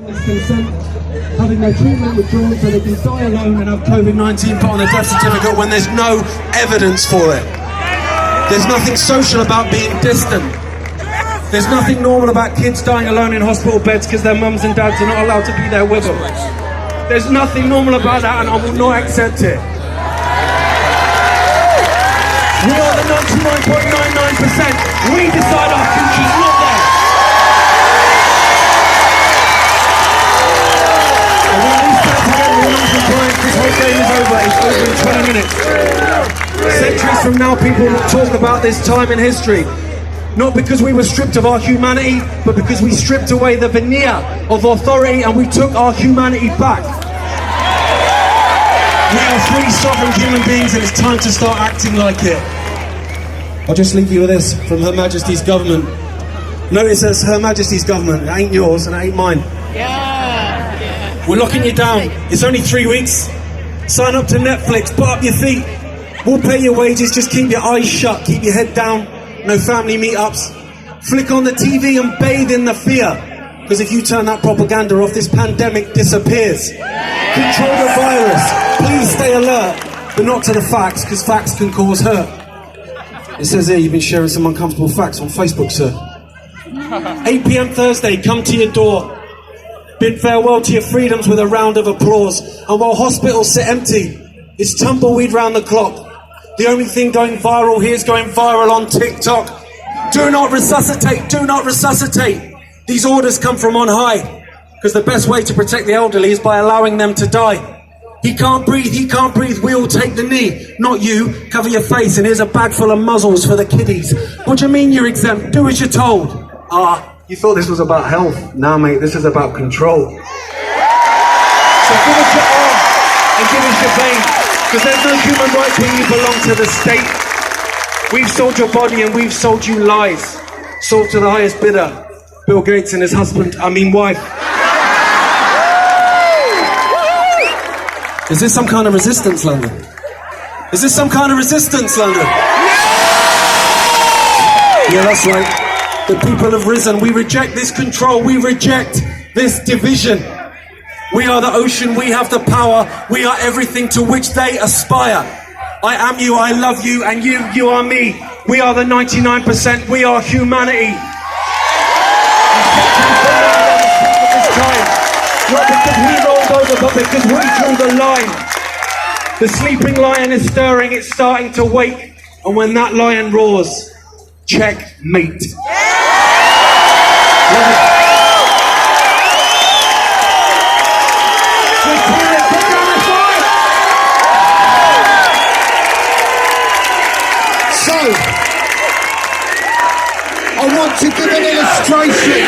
Consent, having their treatment withdrawn so they can die alone and have COVID-19 put on a death certificate when there's no evidence for it. There's nothing social about being distant. There's nothing normal about kids dying alone in hospital beds because their mums and dads are not allowed to be there with them. There's nothing normal about that, and I will not accept it. We are the 99.99%. We decide our future's not there. This whole game is over. It's over in 20 minutes. Centuries from now, people will talk about this time in history. Not because we were stripped of our humanity, but because we stripped away the veneer of authority and we took our humanity back. We are free, sovereign human beings, and it's time to start acting like it. I'll just leave you with this from Her Majesty's government. Notice it's Her Majesty's government. It ain't yours and it ain't mine. We're locking you down. It's only 3 weeks. Sign up to Netflix, put up your feet. We'll pay your wages, just keep your eyes shut, keep your head down. No family meetups. Flick on the TV and bathe in the fear. Because if you turn that propaganda off, this pandemic disappears. Control the virus. Please stay alert. But not to the facts, because facts can cause hurt. It says here you've been sharing some uncomfortable facts on Facebook, sir. 8 p.m. Thursday, come to your door. Bid farewell to your freedoms with a round of applause. And while hospitals sit empty, it's tumbleweed round the clock. The only thing going viral here is going viral on TikTok. Do not resuscitate, do not resuscitate. These orders come from on high. Because the best way to protect the elderly is by allowing them to die. He can't breathe, we all take the knee. Not you, cover your face and here's a bag full of muzzles for the kiddies. What do you mean you're exempt? Do as you're told. You thought this was about health. Nah, mate, this is about control. So give us your arm and give us your vein, because there's no human right when you belong to the state. We've sold your body and we've sold you lies. Sold to the highest bidder, Bill Gates and his wife. Is this some kind of resistance, London? Is this some kind of resistance, London? Yeah, that's right. The people have risen. We reject this control. We reject this division. We are the ocean. We have the power. We are everything to which they aspire. I am you. I love you. And you are me. We are the 99%. We are humanity. Not because we rolled over, but because we drew the line. The sleeping lion is stirring. It's starting to wake. And when that lion roars, checkmate. So, I want to give an illustration.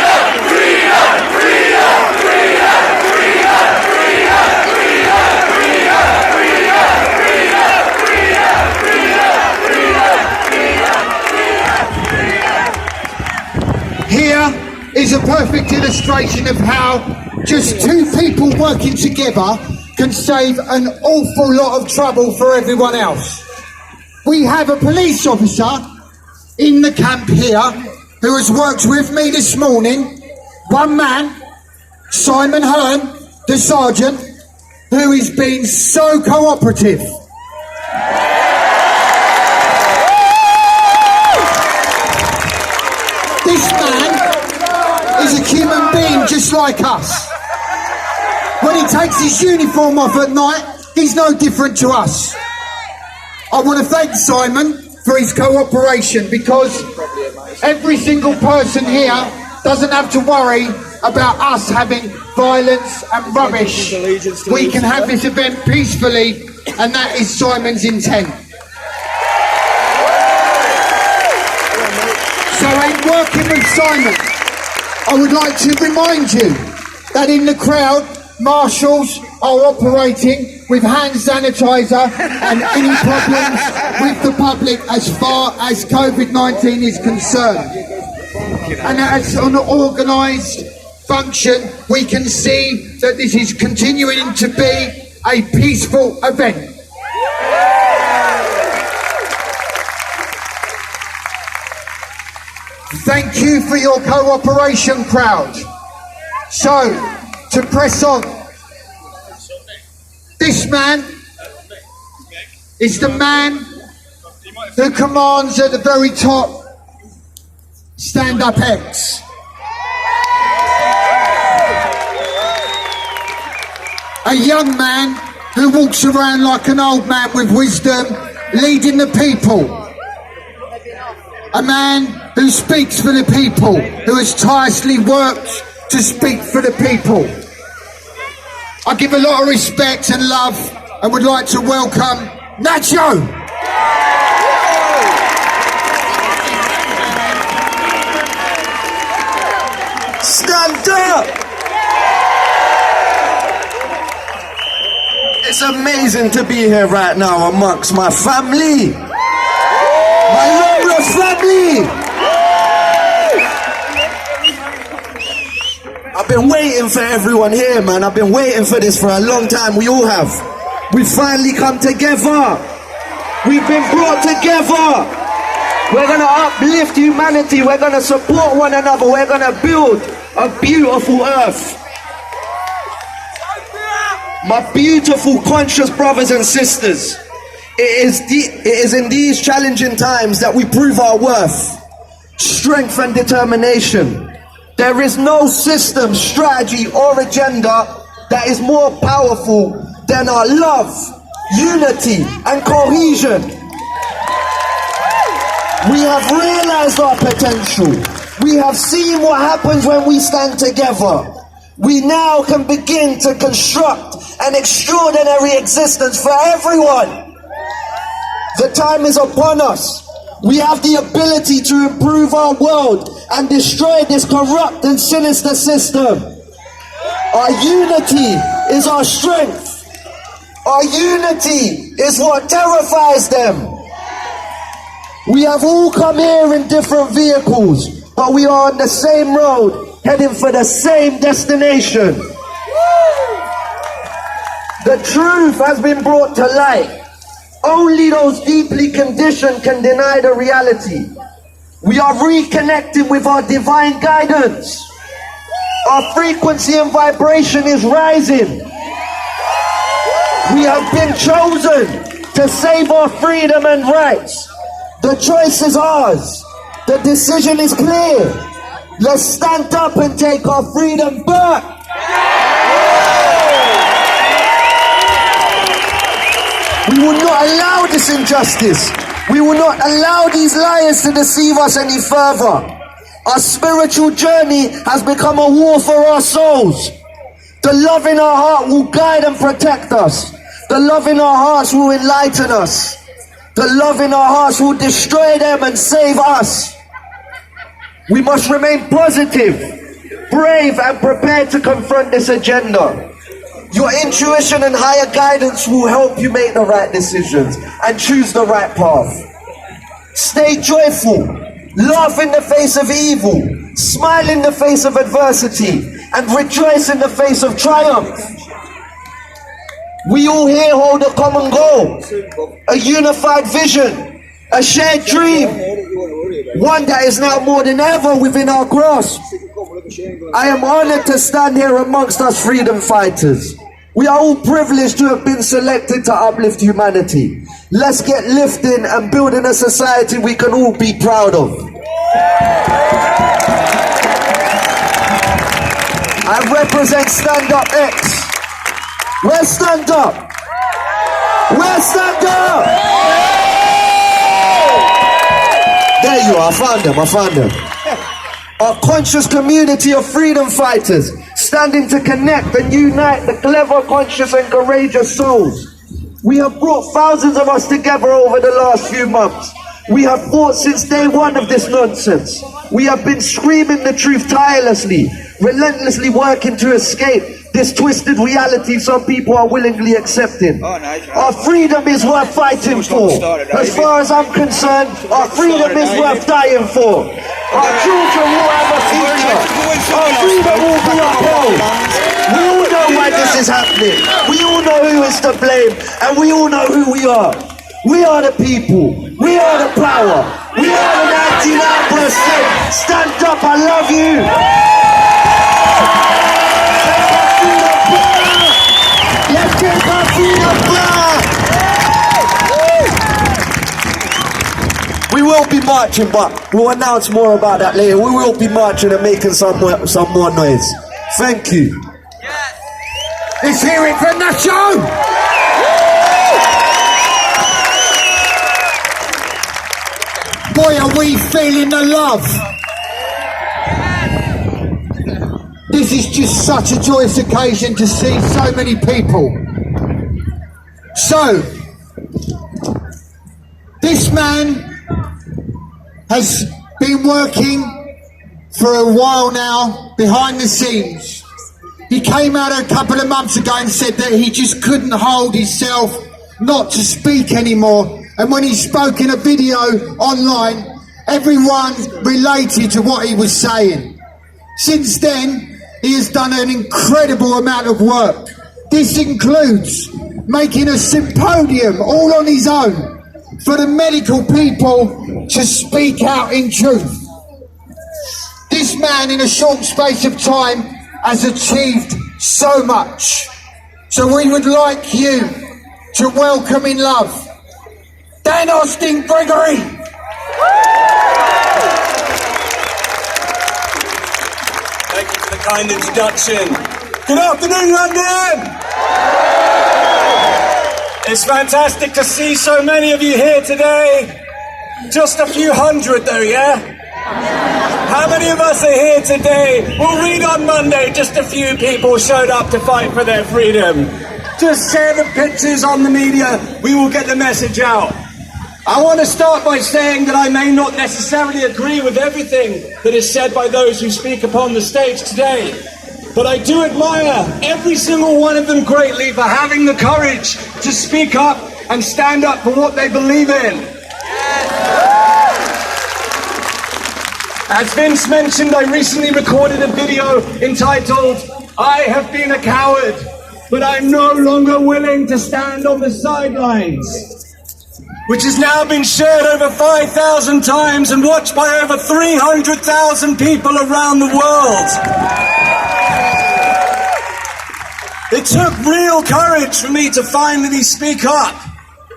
Here is a perfect illustration of how just two people working together can save an awful lot of trouble for everyone else. We have a police officer in the camp here who has worked with me this morning. One man, Simon Hearn, the sergeant, who has been so cooperative. This man is a human being just like us. When he takes his uniform off at night, he's no different to us. I want to thank Simon for his cooperation, because every single person here doesn't have to worry about us having violence and rubbish. We can have this event peacefully, and that is Simon's intent. So in working with Simon, I would like to remind you that in the crowd, marshals are operating with hand sanitizer and any problems with the public as far as COVID-19 is concerned. And as an organised function, we can see that this is continuing to be a peaceful event. Thank you for your cooperation, crowd. So, to press on. This man is the man who commands at the very top. Stand Up X. A young man who walks around like an old man with wisdom, leading the people. A man who speaks for the people, who has tirelessly worked to speak for the people. I give a lot of respect and love and would like to welcome Nacho. Stand up! It's amazing to be here right now amongst my family. My Lobra family. I've been waiting for everyone here, man. I've been waiting for this for a long time. We all have. We finally come together. We've been brought together. We're gonna uplift humanity. We're gonna support one another. We're gonna build a beautiful earth. My beautiful conscious brothers and sisters, it is in these challenging times that we prove our worth, strength and determination. There is no system, strategy or agenda that is more powerful than our love, unity and cohesion. We have realized our potential. We have seen what happens when we stand together. We now can begin to construct an extraordinary existence for everyone. The time is upon us. We have the ability to improve our world and destroy this corrupt and sinister system. Our unity is our strength. Our unity is what terrifies them. We have all come here in different vehicles, but we are on the same road, heading for the same destination. The truth has been brought to light. Only those deeply conditioned can deny the reality. We are reconnecting with our divine guidance. Our frequency and vibration is rising. We have been chosen to save our freedom and rights. The choice is ours. The decision is clear. Let's stand up and take our freedom back. We will not allow this injustice. We will not allow these liars to deceive us any further. Our spiritual journey has become a war for our souls. The love in our heart will guide and protect us. The love in our hearts will enlighten us. The love in our hearts will destroy them and save us. We must remain positive, brave and prepared to confront this agenda. Your intuition and higher guidance will help you make the right decisions and choose the right path. Stay joyful, laugh in the face of evil, smile in the face of adversity, and rejoice in the face of triumph. We all here hold a common goal, a unified vision, a shared dream, one that is now more than ever within our grasp. I am honored to stand here amongst us freedom fighters. We are all privileged to have been selected to uplift humanity. Let's get lifting and building a society we can all be proud of. I represent Stand Up X. Where's Stand Up? Where's Stand Up? There you are, I found them. Our conscious community of freedom fighters, standing to connect and unite the clever, conscious and courageous souls. We have brought thousands of us together over the last few months. We have fought since day one of this nonsense. We have been screaming the truth tirelessly, relentlessly working to escape this twisted reality some people are willingly accepting. Our freedom is worth fighting for. As far as I'm concerned, our freedom is worth dying for. Our children will have a future. Our freedom will be upheld. We all know why this is happening. We all know who is to blame, and we all know who we are. We are the people. We are the power. We are the 99%. Stand up, I love you. marching, but we'll announce more about that later. We will be marching and making some more noise. Thank you. Let's hear it for Nacho! Boy, are we feeling the love. This is just such a joyous occasion to see so many people. So, this man has been working for a while now behind the scenes. He came out a couple of months ago and said that he just couldn't hold himself not to speak anymore. And when he spoke in a video online, everyone related to what he was saying. Since then, he has done an incredible amount of work. This includes making a symposium all on his own for the medical people to speak out in truth. This man, in a short space of time, has achieved so much. So we would like you to welcome in love Dan Austin Gregory. Thank you for the kind introduction. Good afternoon, London! It's fantastic to see so many of you here today. Just a few hundred though, yeah? How many of us are here today? We'll read on Monday just a few people showed up to fight for their freedom. Just share the pictures on the media. We will get the message out. I want to start by saying that I may not necessarily agree with everything that is said by those who speak upon the stage today, but I do admire every single one of them greatly for having the courage to speak up and stand up for what they believe in. As Vince mentioned, I recently recorded a video entitled, "I have been a coward, but I'm no longer willing to stand on the sidelines," which has now been shared over 5,000 times and watched by over 300,000 people around the world. It took real courage for me to finally speak up.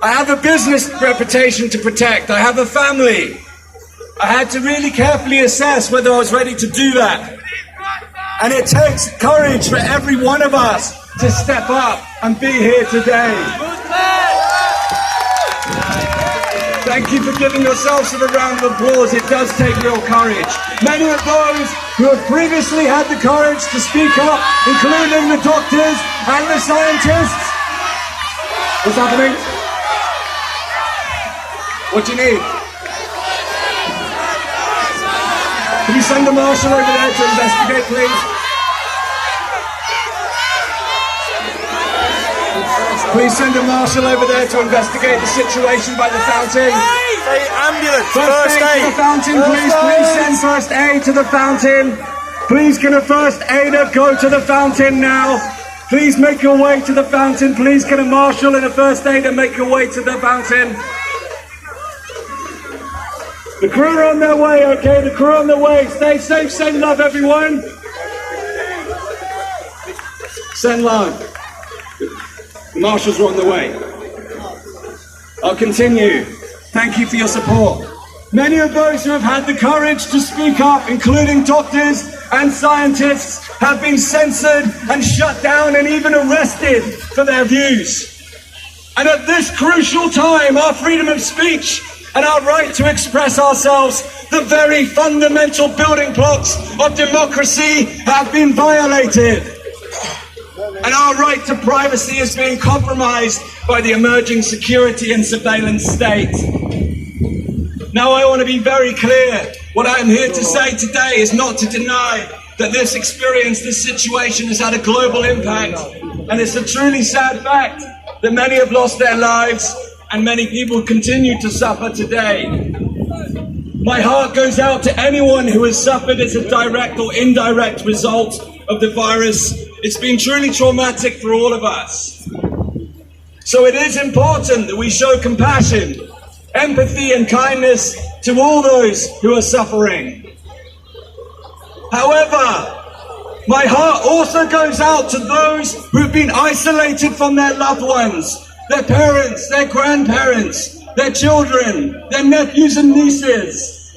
I have a business reputation to protect. I have a family. I had to really carefully assess whether I was ready to do that. And it takes courage for every one of us to step up and be here today. Thank you for giving yourselves a round of applause. It does take real courage. Many of those who have previously had the courage to speak up, including the doctors and the scientists. What's happening? What do you need? Can you send a marshal over there to investigate, please? Please send a marshal over there to investigate the situation by the fountain. Ambulance, First aid to the fountain, please. Please send first aid to the fountain. Please can a first aider go to the fountain now? Please make your way to the fountain. Please can a marshal and a first aider make your way to the fountain? The crew are on their way, okay? The crew are on their way. Stay safe, send love, everyone. Send love. The marshals are on the way. I'll continue. Thank you for your support. Many of those who have had the courage to speak up, including doctors and scientists, have been censored and shut down and even arrested for their views. And at this crucial time, our freedom of speech and our right to express ourselves, the very fundamental building blocks of democracy, have been violated. And our right to privacy is being compromised by the emerging security and surveillance state. Now, I want to be very clear. What I am here to say today is not to deny that this experience, this situation has had a global impact. And it's a truly sad fact that many have lost their lives and many people continue to suffer today. My heart goes out to anyone who has suffered as a direct or indirect result of the virus. It's been truly traumatic for all of us. So it is important that we show compassion, empathy and kindness to all those who are suffering. However, my heart also goes out to those who've been isolated from their loved ones, their parents, their grandparents, their children, their nephews and nieces.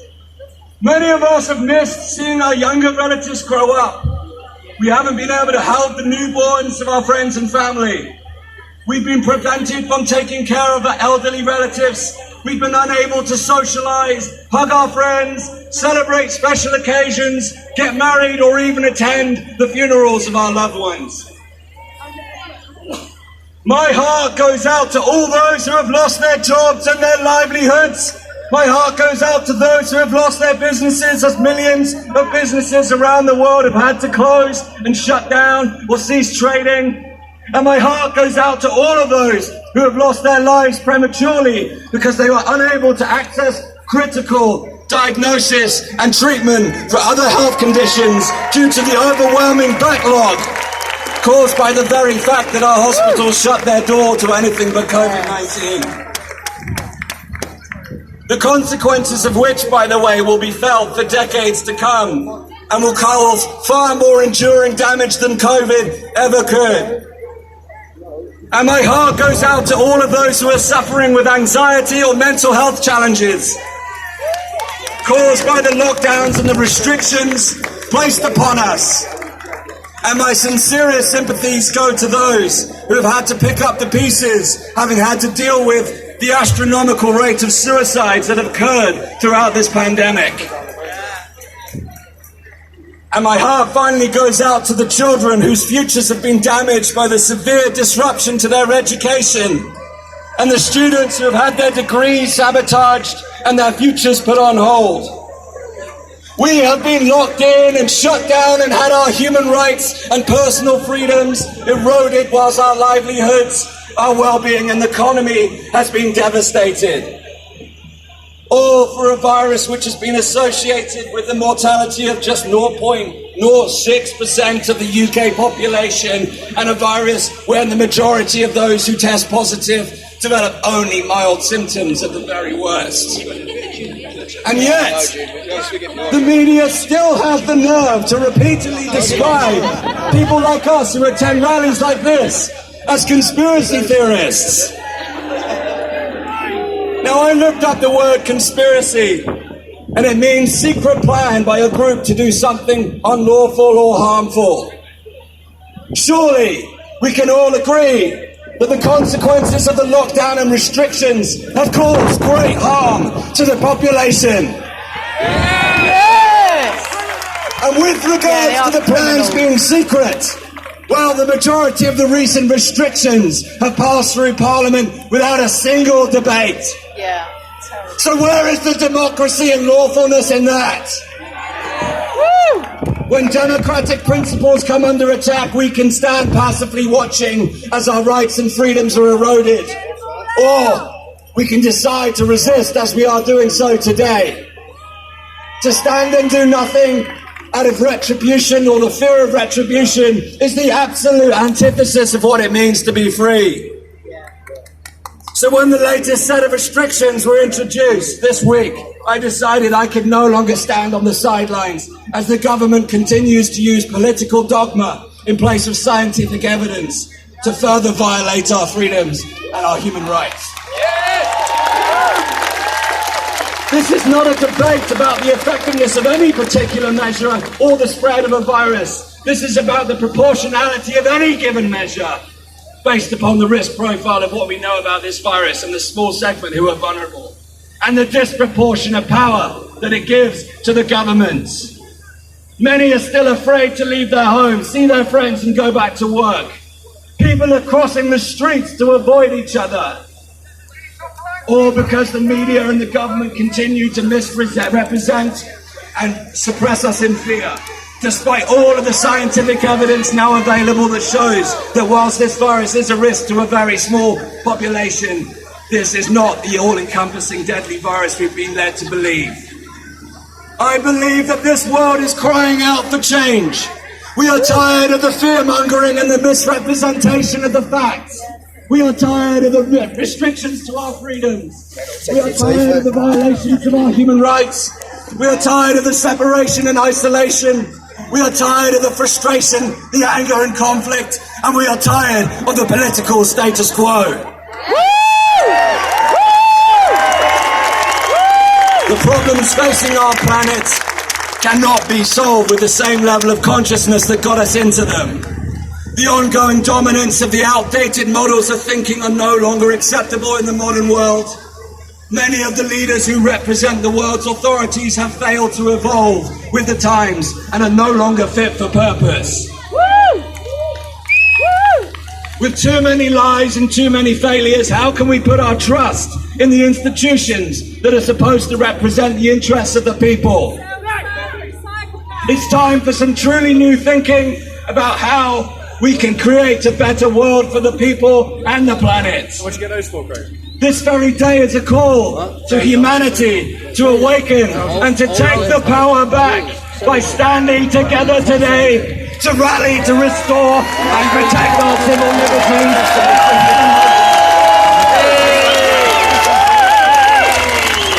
Many of us have missed seeing our younger relatives grow up. We haven't been able to help the newborns of our friends and family. We've been prevented from taking care of our elderly relatives. We've been unable to socialize, hug our friends, celebrate special occasions, get married, or even attend the funerals of our loved ones. My heart goes out to all those who have lost their jobs and their livelihoods. My heart goes out to those who have lost their businesses, as millions of businesses around the world have had to close and shut down or cease trading. And my heart goes out to all of those who have lost their lives prematurely because they were unable to access critical diagnosis and treatment for other health conditions due to the overwhelming backlog caused by the very fact that our hospitals shut their door to anything but COVID-19. The consequences of which, by the way, will be felt for decades to come and will cause far more enduring damage than COVID ever could. And my heart goes out to all of those who are suffering with anxiety or mental health challenges caused by the lockdowns and the restrictions placed upon us. And my sincerest sympathies go to those who have had to pick up the pieces, having had to deal with the astronomical rate of suicides that have occurred throughout this pandemic. And my heart finally goes out to the children whose futures have been damaged by the severe disruption to their education, and the students who have had their degrees sabotaged and their futures put on hold. We have been locked in and shut down and had our human rights and personal freedoms eroded whilst our livelihoods, our well-being and the economy has been devastated. All for a virus which has been associated with the mortality of just 0.06% of the UK population, and a virus where the majority of those who test positive develop only mild symptoms at the very worst. And yet, the media still have the nerve to repeatedly describe people like us who attend rallies like this as conspiracy theorists. Now, I looked up the word conspiracy, and it means secret plan by a group to do something unlawful or harmful. Surely, we can all agree that the consequences of the lockdown and restrictions have caused great harm to the population. Yes! And with regards to the plans being secret, well, the majority of the recent restrictions have passed through Parliament without a single debate. Yeah. So where is the democracy and lawfulness in that? Woo! When democratic principles come under attack, we can stand passively watching as our rights and freedoms are eroded. Or we can decide to resist, as we are doing so today. To stand and do nothing out of retribution or the fear of retribution is the absolute antithesis of what it means to be free. So when the latest set of restrictions were introduced this week, I decided I could no longer stand on the sidelines as the government continues to use political dogma in place of scientific evidence to further violate our freedoms and our human rights. This is not a debate about the effectiveness of any particular measure or the spread of a virus. This is about the proportionality of any given measure based upon the risk profile of what we know about this virus and the small segment who are vulnerable, and the disproportionate power that it gives to the governments. Many are still afraid to leave their homes, see their friends and go back to work. People are crossing the streets to avoid each other. All because the media and the government continue to misrepresent and suppress us in fear, despite all of the scientific evidence now available that shows that whilst this virus is a risk to a very small population, this is not the all-encompassing deadly virus we've been led to believe. I believe that this world is crying out for change. We are tired of the fear-mongering and the misrepresentation of the facts. We are tired of the restrictions to our freedoms. We are tired of the violations of our human rights. We are tired of the separation and isolation. We are tired of the frustration, the anger and conflict, and we are tired of the political status quo. The problems facing our planet cannot be solved with the same level of consciousness that got us into them. The ongoing dominance of the outdated models of thinking are no longer acceptable in the modern world. Many of the leaders who represent the world's authorities have failed to evolve with the times and are no longer fit for purpose. With too many lies and too many failures, how can we put our trust in the institutions that are supposed to represent the interests of the people? It's time for some truly new thinking about how we can create a better world for the people and the planet. What'd you get those for, Craig? This very day is a call to humanity to awaken and to take the power back by standing together today to rally to restore and protect our civil liberties.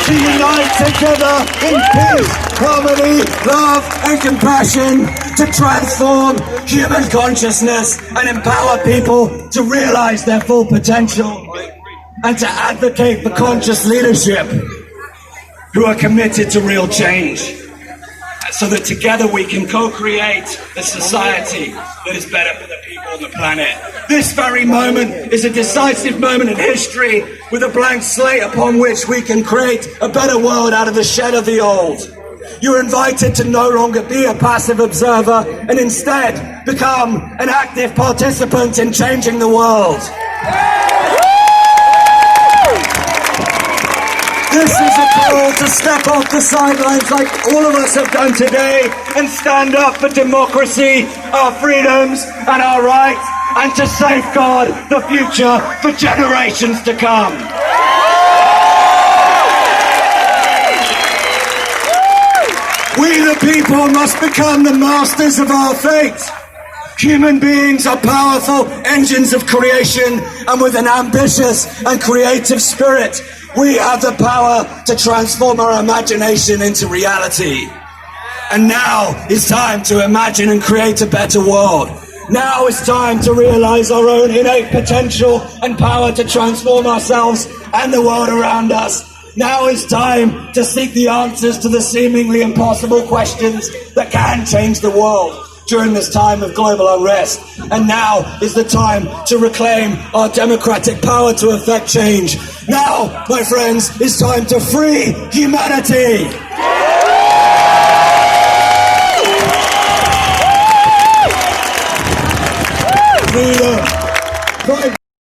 To unite together in peace, harmony, love and compassion to transform human consciousness and empower people to realize their full potential and to advocate for conscious leadership who are committed to real change so that together we can co-create a society that is better for the people on the planet. This very moment is a decisive moment in history with a blank slate upon which we can create a better world out of the shed of the old. You're invited to no longer be a passive observer and instead become an active participant in changing the world. This is a call to step off the sidelines like all of us have done today and stand up for democracy, our freedoms and our rights, and to safeguard the future for generations to come. We the people must become the masters of our fate. Human beings are powerful engines of creation, and with an ambitious and creative spirit, we have the power to transform our imagination into reality. And now is time to imagine and create a better world. Now is time to realize our own innate potential and power to transform ourselves and the world around us. Now is time to seek the answers to the seemingly impossible questions that can change the world during this time of global unrest. And now is the time to reclaim our democratic power to effect change. Now, my friends, it's time to free humanity. Freedom.